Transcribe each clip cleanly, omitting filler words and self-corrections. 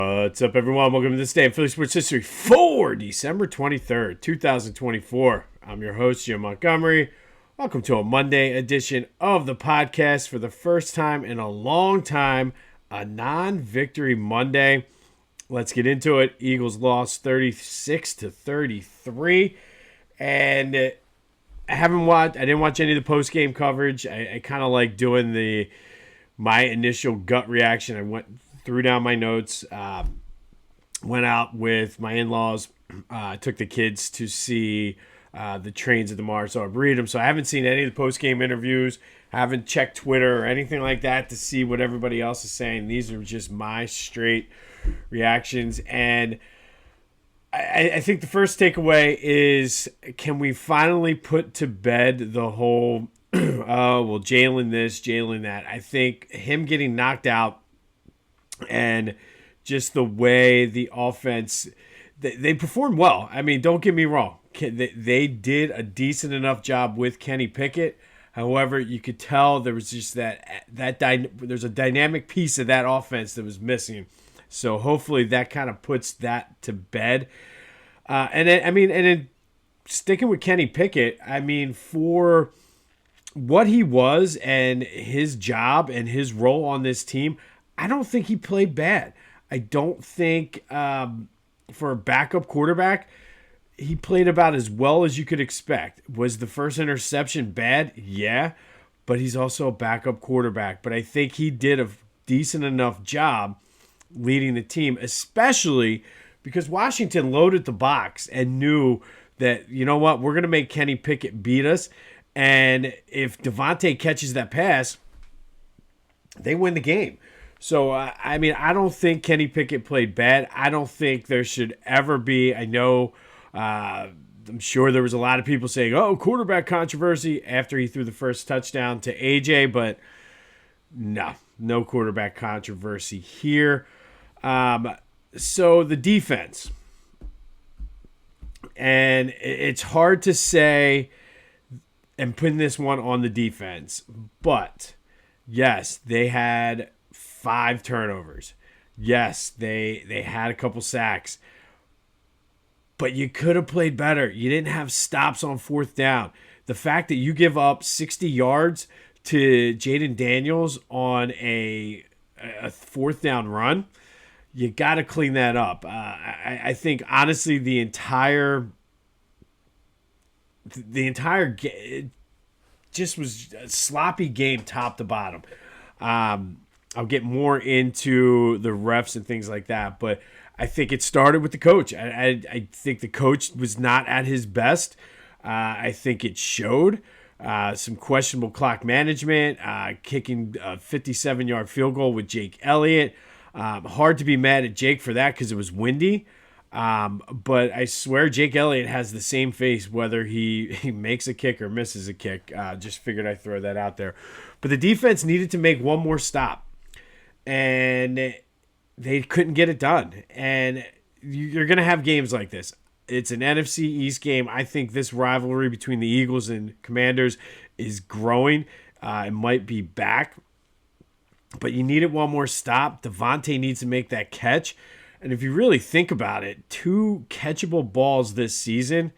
What's up, everyone? Welcome to this day of Philly Sports History for December 23rd, 2024. I'm your host, Jim Montgomery. Welcome to a Monday edition of the podcast. For the first time in a long time, a non-victory Monday. Let's get into it. Eagles lost 36-33. And I didn't watch any of the post-game coverage. I kind of like doing my initial gut reaction. I threw down my notes, went out with my in-laws, took the kids to see the Trains of the Mars Arboretum. So I haven't seen any of the post-game interviews, haven't checked Twitter or anything like that to see what everybody else is saying. These are just my straight reactions. And I think the first takeaway is, can we finally put to bed the whole, Jalen this, Jalen that? I think him getting knocked out and just the way the offense, they performed well. I mean, don't get me wrong. They did a decent enough job with Kenny Pickett. However, you could tell there was just there's a dynamic piece of that offense that was missing. So hopefully that kind of puts that to bed. And then sticking with Kenny Pickett, I mean, for what he was and his job and his role on this team, I don't think he played bad. I don't think for a backup quarterback, he played about as well as you could expect. Was the first interception bad? Yeah, but he's also a backup quarterback. But I think he did a decent enough job leading the team, especially because Washington loaded the box and knew that, you know what, we're going to make Kenny Pickett beat us. And if Devontae catches that pass, they win the game. So, I don't think Kenny Pickett played bad. I don't think there should ever be, I'm sure there was a lot of people saying, quarterback controversy after he threw the first touchdown to AJ, but no quarterback controversy here. So the defense, and it's hard to say and putting this one on the defense, but yes, they had 5 turnovers. Yes, they had a couple sacks, but you could have played better. You didn't have stops on fourth down. The fact that you give up 60 yards to Jaden Daniels on a fourth down run, you got to clean that up. I think, honestly, the entire game just was a sloppy game top to bottom. I'll get more into the refs and things like that, but I think it started with the coach. I think the coach was not at his best. I think it showed. Some questionable clock management, kicking a 57-yard field goal with Jake Elliott. Hard to be mad at Jake for that because it was windy. But I swear Jake Elliott has the same face whether he makes a kick or misses a kick. Just figured I'd throw that out there. But the defense needed to make one more stop, and they couldn't get it done. And you're going to have games like this. It's an NFC East game. I think this rivalry between the Eagles and Commanders is growing. It might be back, but you needed one more stop. Devontae needs to make that catch. And if you really think about it, 2 catchable balls this season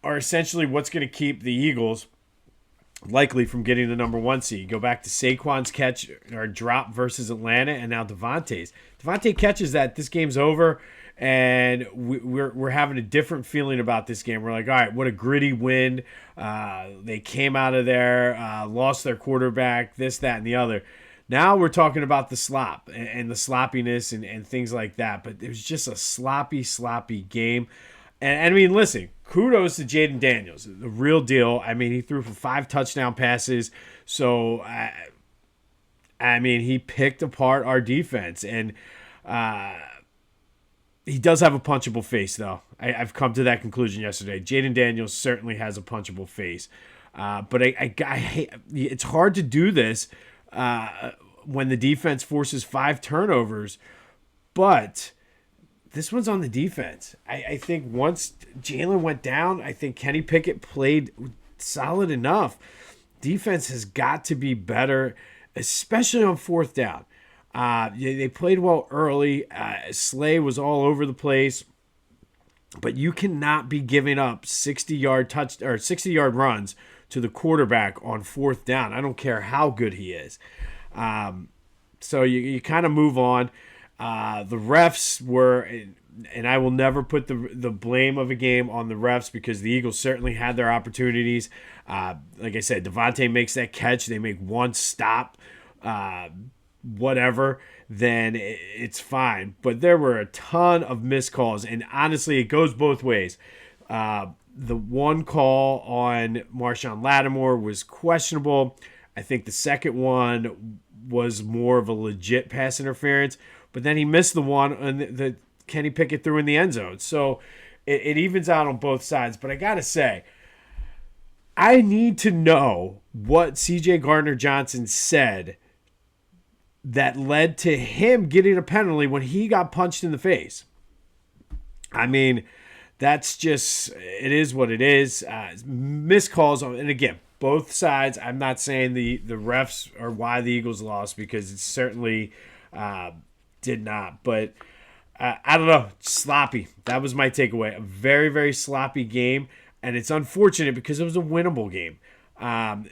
are essentially what's going to keep the Eagles likely from getting the number 1 seed. Go back to Saquon's catch or drop versus Atlanta, and now Devontae's. Devontae catches that, this game's over, and we're having a different feeling about this game. We're like, all right, what a gritty win. They came out of there, lost their quarterback, this, that, and the other. Now we're talking about the slop and the sloppiness and things like that. But it was just a sloppy game. And I mean, listen, kudos to Jaden Daniels, the real deal. I mean, he threw for 5 touchdown passes. So, he picked apart our defense. And he does have a punchable face, though. I've come to that conclusion yesterday. Jaden Daniels certainly has a punchable face. But I hate, it's hard to do this when the defense forces 5 turnovers, but this one's on the defense. I think once Jalen went down, I think Kenny Pickett played solid enough. Defense has got to be better, especially on fourth down. They played well early. Slay was all over the place, but you cannot be giving up 60-yard runs to the quarterback on fourth down. I don't care how good he is. So you kind of move on. The refs were, and I will never put the blame of a game on the refs because the Eagles certainly had their opportunities. Like I said, Devontae makes that catch. They make one stop, whatever, then it's fine. But there were a ton of missed calls, and honestly, it goes both ways. The one call on Marshawn Lattimore was questionable. I think the second one was more of a legit pass interference, but then he missed the one and the Kenny Pickett threw in the end zone. So it evens out on both sides. But I got to say, I need to know what CJ Gardner-Johnson said that led to him getting a penalty when he got punched in the face. I mean, that's just, it is what it is. Missed calls, and again, both sides. I'm not saying the refs are why the Eagles lost because it certainly did not. But I don't know, sloppy. That was my takeaway. A very, very sloppy game, and it's unfortunate because it was a winnable game.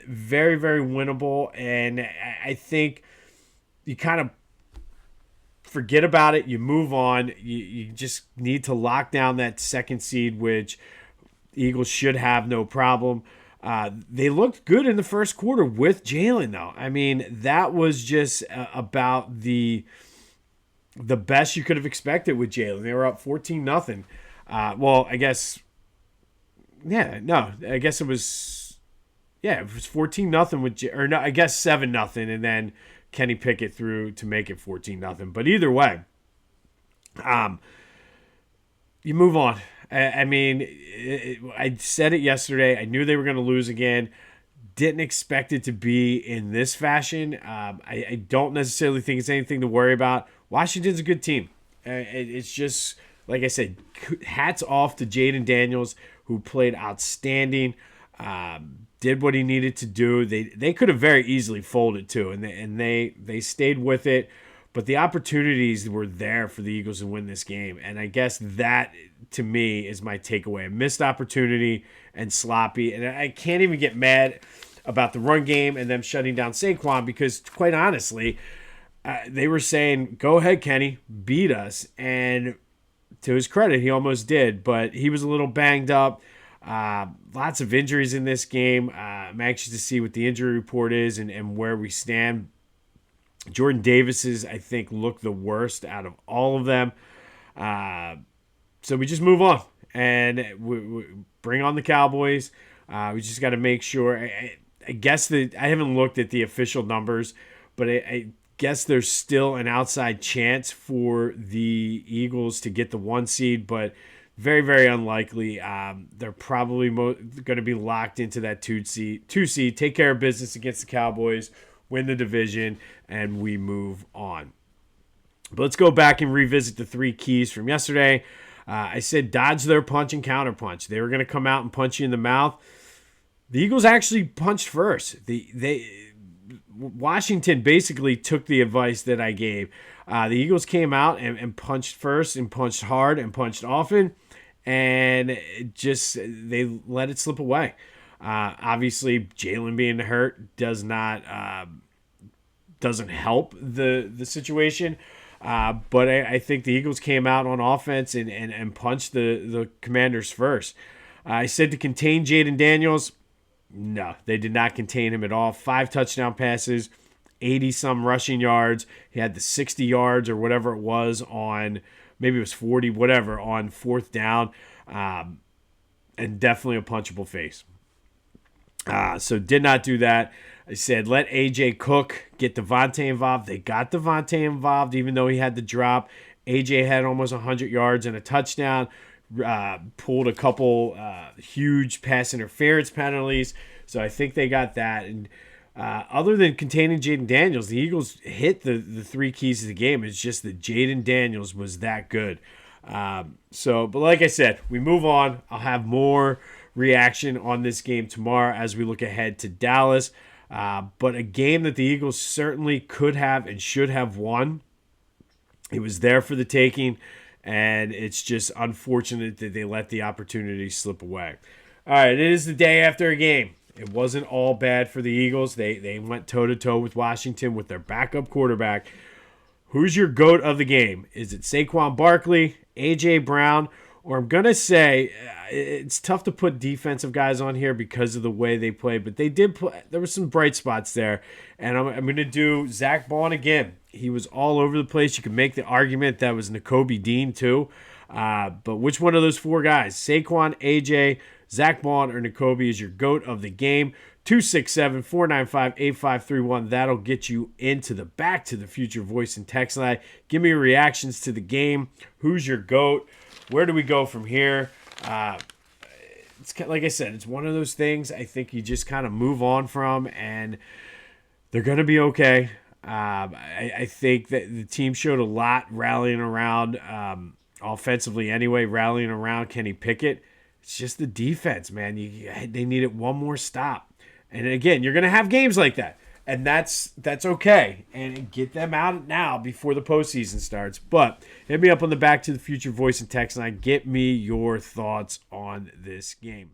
Very, very winnable, and I think you kind of forget about it. You move on. You just need to lock down that second seed, which Eagles should have no problem. They looked good in the first quarter with Jalen, though. I mean, that was just about the best you could have expected with Jalen. They were up 14-0. Well, I guess, I guess it was 14-0 with, or no, I guess 7-0, and then Kenny Pickett threw to make it 14-0. But either way, you move on. I mean, I said it yesterday. I knew they were going to lose again. Didn't expect it to be in this fashion. I don't necessarily think it's anything to worry about. Washington's a good team. It's just, like I said, hats off to Jaden Daniels, who played outstanding. Did what he needed to do. They could have very easily folded too, and they stayed with it. But the opportunities were there for the Eagles to win this game, and I guess that to me is my takeaway: a missed opportunity and sloppy. And I can't even get mad about the run game and them shutting down Saquon because, quite honestly, they were saying, "Go ahead, Kenny, beat us." And to his credit, he almost did, but he was a little banged up. Lots of injuries in this game. I'm anxious to see what the injury report is and where we stand. Jordan Davis's, I think, looked the worst out of all of them. So we just move on and we bring on the Cowboys. We just got to make sure. I guess that I haven't looked at the official numbers, but I guess there's still an outside chance for the Eagles to get the 1 seed, but very, very unlikely. They're probably going to be locked into that 2 seed. Take care of business against the Cowboys, win the division, and we move on. But let's go back and revisit the 3 keys from yesterday. I said dodge their punch and counterpunch. They were going to come out and punch you in the mouth. The Eagles actually punched first. Washington basically took the advice that I gave. The Eagles came out and punched first and punched hard and punched often, and they let it slip away. Obviously, Jalen being hurt doesn't help the situation. But I think the Eagles came out on offense and punched the Commanders first. I said to contain Jaden Daniels. No, they did not contain him at all. 5 touchdown passes, 80-some rushing yards. He had the 60 yards or whatever it was on, maybe it was 40, whatever, on fourth down. And definitely a punchable face. So did not do that. I said, let A.J. Cook get Devontae involved. They got Devontae involved, even though he had the drop. A.J. had almost 100 yards and a touchdown. Pulled a couple huge pass interference penalties. So I think they got that. And other than containing Jaden Daniels, the Eagles hit the 3 keys of the game. It's just that Jaden Daniels was that good. But like I said, we move on. I'll have more reaction on this game tomorrow as we look ahead to Dallas. But a game that the Eagles certainly could have and should have won. It was there for the taking, and it's just unfortunate that they let the opportunity slip away. All right, it is the day after a game. It wasn't all bad for the Eagles. They went toe-to-toe with Washington with their backup quarterback. Who's your GOAT of the game? Is it Saquon Barkley, A.J. Brown, or I'm going to say it's tough to put defensive guys on here because of the way they played, but they did play. There were some bright spots there, and I'm going to do Zach Bond again. He was all over the place. You can make the argument that was Nakobe Dean too, but which one of those four guys, Saquon, A.J., Zach Bond, or Nakobe, is your GOAT of the game? 267-495-8531. That'll get you into the Back to the Future voice and text line. Give me your reactions to the game. Who's your GOAT? Where do we go from here? It's like I said, it's one of those things I think you just kind of move on from, and they're going to be okay. I think that the team showed a lot rallying around offensively anyway, rallying around Kenny Pickett. It's just the defense, man. They needed one more stop. And again, you're going to have games like that. And that's okay. And get them out now before the postseason starts. But hit me up on the Back to the Future voice and text line. Get me your thoughts on this game.